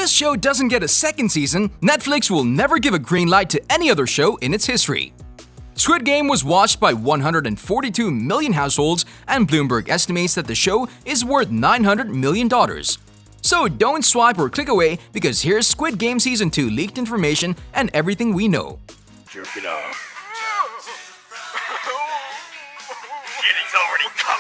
this show doesn't get a second season, Netflix will never give a green light to any other show in its history. Squid Game was watched by 142 million households, and Bloomberg estimates that the show is worth $900 million. So don't swipe or click away, because here's Squid Game Season 2 leaked information and everything we know. Jerk it off. Feelings already come.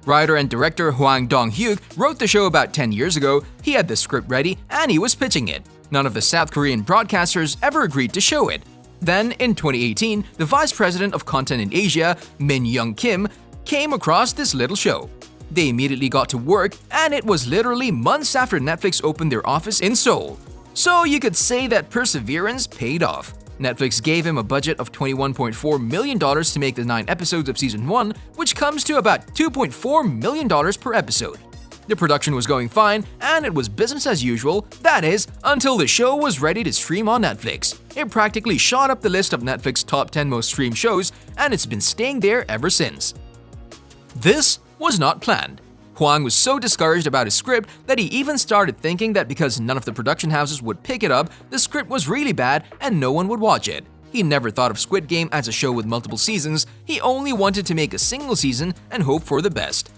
Writer and director Hwang Dong-hyuk wrote the show about 10 years ago. He had the script ready and he was pitching it. None of the South Korean broadcasters ever agreed to show it. Then, in 2018, the Vice President of Content in Asia, Min Young Kim, came across this little show. They immediately got to work, and it was literally months after Netflix opened their office in Seoul. So you could say that perseverance paid off. Netflix gave him a budget of $21.4 million to make the 9 episodes of Season 1, which comes to about $2.4 million per episode. The production was going fine, and it was business as usual, that is, until the show was ready to stream on Netflix. It practically shot up the list of Netflix's top 10 most streamed shows, and it's been staying there ever since. This was not planned. Hwang was so discouraged about his script that he even started thinking that because none of the production houses would pick it up, the script was really bad and no one would watch it. He never thought of Squid Game as a show with multiple seasons, he only wanted to make a single season and hope for the best.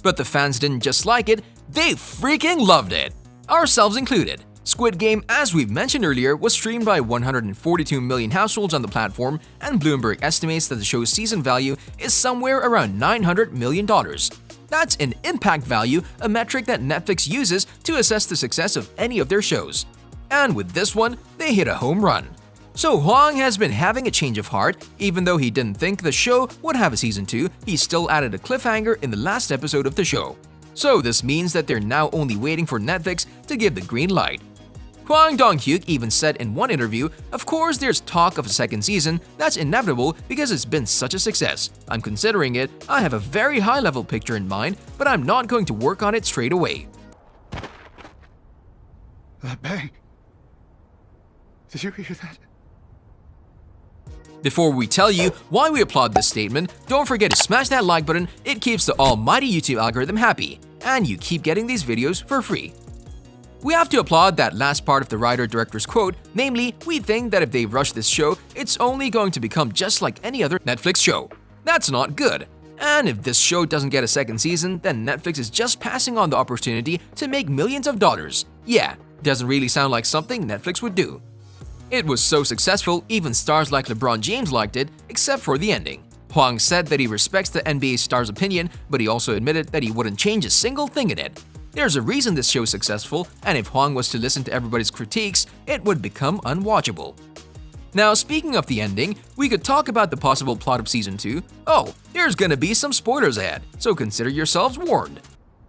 But the fans didn't just like it, they freaking loved it! Ourselves included. Squid Game, as we've mentioned earlier, was streamed by 142 million households on the platform, and Bloomberg estimates that the show's season value is somewhere around $900 million. That's an impact value, a metric that Netflix uses to assess the success of any of their shows. And with this one, they hit a home run. So Hwang has been having a change of heart. Even though he didn't think the show would have a season 2, he still added a cliffhanger in the last episode of the show. So this means that they're now only waiting for Netflix to give the green light. Hwang Dong-hyuk even said in one interview, "Of course there's talk of a second season, that's inevitable because it's been such a success. I'm considering it, I have a very high-level picture in mind, but I'm not going to work on it straight away." That bang. Did you hear that? Before we tell you why we applaud this statement, don't forget to smash that like button, it keeps the almighty YouTube algorithm happy, and you keep getting these videos for free. We have to applaud that last part of the writer-director's quote, namely, we think that if they rush this show, it's only going to become just like any other Netflix show. That's not good. And if this show doesn't get a second season, then Netflix is just passing on the opportunity to make millions of dollars. Yeah, doesn't really sound like something Netflix would do. It was so successful, even stars like LeBron James liked it, except for the ending. Hwang said that he respects the NBA star's opinion, but he also admitted that he wouldn't change a single thing in it. There's a reason this show is successful, and if Hwang was to listen to everybody's critiques, it would become unwatchable. Now, speaking of the ending, we could talk about the possible plot of Season 2. Oh, there's gonna be some spoilers ahead, so consider yourselves warned.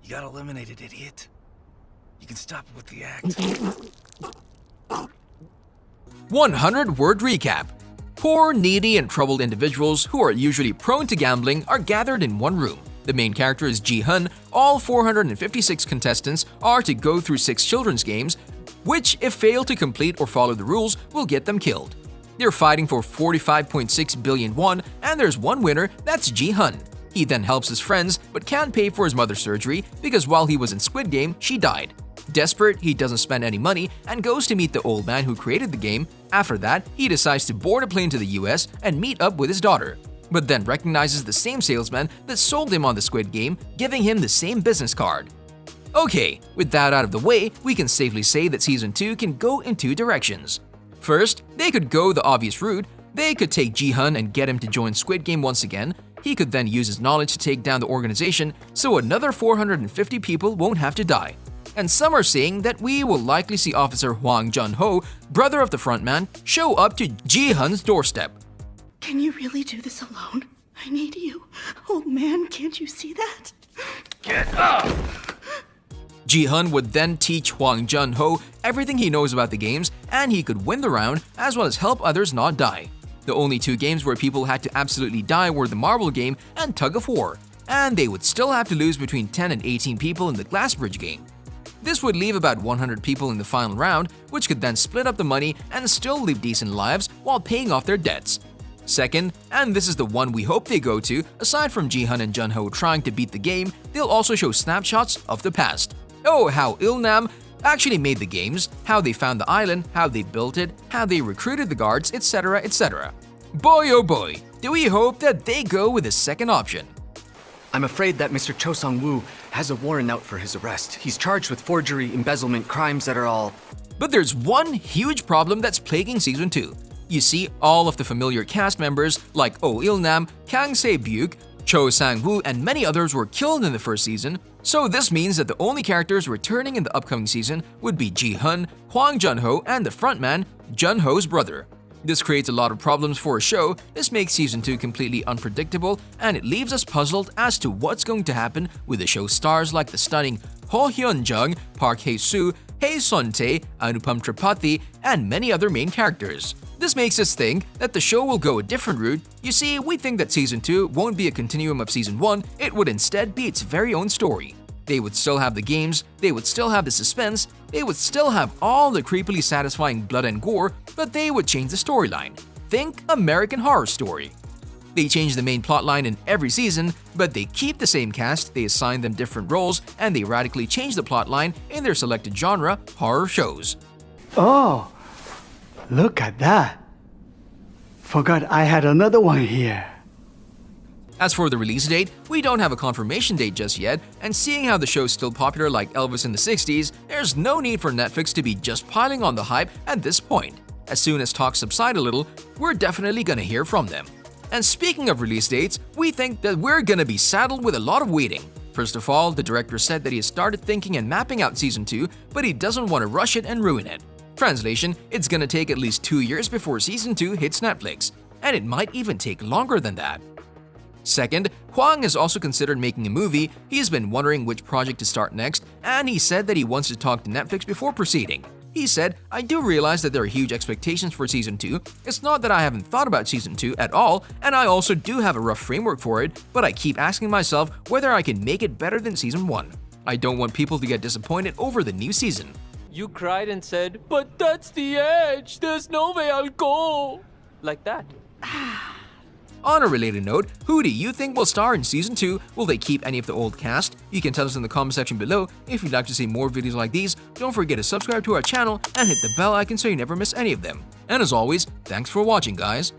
You got eliminated, idiot. You can stop it with the act. 100-word recap. Poor, needy, and troubled individuals who are usually prone to gambling are gathered in one room. The main character is Ji-hun. All 456 contestants are to go through 6 children's games, which, if fail to complete or follow the rules, will get them killed. They're fighting for 45.6 billion won, and there's one winner, that's Ji-hun. He then helps his friends, but can't pay for his mother's surgery because while he was in Squid Game, she died. Desperate, he doesn't spend any money and goes to meet the old man who created the game. After that, he decides to board a plane to the US and meet up with his daughter, but then recognizes the same salesman that sold him on the Squid Game, giving him the same business card. Okay, with that out of the way, we can safely say that Season 2 can go in 2 directions. First, they could go the obvious route. They could take Ji-hun and get him to join Squid Game once again. He could then use his knowledge to take down the organization so another 450 people won't have to die. And some are saying that we will likely see Officer Hwang Jun-ho, brother of the frontman, show up to Ji-hun's doorstep. Can you really do this alone? I need you. Old man, can't you see that? Get up! Ji-hun would then teach Hwang Jun-ho everything he knows about the games, and he could win the round as well as help others not die. The only 2 games where people had to absolutely die were the marble game and tug of war, and they would still have to lose between 10 and 18 people in the glass bridge game. This would leave about 100 people in the final round, which could then split up the money and still live decent lives while paying off their debts. Second, and this is the one we hope they go to, aside from Ji-hun and Jun-ho trying to beat the game, they'll also show snapshots of the past. Oh, how Il-nam actually made the games, how they found the island, how they built it, how they recruited the guards, etc, etc. Boy oh boy, do we hope that they go with the second option. I'm afraid that Mr. Cho Sung-woo has a warrant out for his arrest. He's charged with forgery, embezzlement, crimes that are all... But there's one huge problem that's plaguing Season 2. You see, all of the familiar cast members like Oh Il-nam, Kang Se-byuk, Cho Sang-woo, and many others were killed in the first season, so this means that the only characters returning in the upcoming season would be Ji-hun, Hwang Jun-ho, and the frontman, Jun-ho's brother. This creates a lot of problems for a show. This makes Season 2 completely unpredictable, and it leaves us puzzled as to what's going to happen with the show's stars like the stunning ho-yeon Jung, Park hae-soo, Hae-soo-tae, Anupam Tripathi, and many other main characters. This makes us think that the show will go a different route. You see, we think that Season 2 won't be a continuum of Season 1, it would instead be its very own story. They would still have the games, they would still have the suspense, they would still have all the creepily satisfying blood and gore, but they would change the storyline. Think American Horror Story. They change the main plotline in every season, but they keep the same cast, they assign them different roles, and they radically change the plotline in their selected genre, horror shows. Oh, look at that. Forgot I had another one here. As for the release date, we don't have a confirmation date just yet, and seeing how the show is still popular like Elvis in the 60s, there's no need for Netflix to be just piling on the hype at this point. As soon as talks subside a little, we're definitely gonna hear from them. And speaking of release dates, we think that we're gonna be saddled with a lot of waiting. First of all, the director said that he has started thinking and mapping out Season 2, but he doesn't want to rush it and ruin it. Translation, it's gonna take at least 2 years before Season 2 hits Netflix, and it might even take longer than that. Second, Hwang has also considered making a movie. He's been wondering which project to start next, and he said that he wants to talk to Netflix before proceeding. He said, I do realize that there are huge expectations for Season 2. It's not that I haven't thought about Season 2 at all, and I also do have a rough framework for it, but I keep asking myself whether I can make it better than Season 1. I don't want people to get disappointed over the new season. You cried and said, "But that's the edge, there's no way I'll go." Like that. On a related note, who do you think will star in Season 2? Will they keep any of the old cast? You can tell us in the comment section below. If you'd like to see more videos like these, don't forget to subscribe to our channel and hit the bell icon so you never miss any of them. And as always, thanks for watching, guys.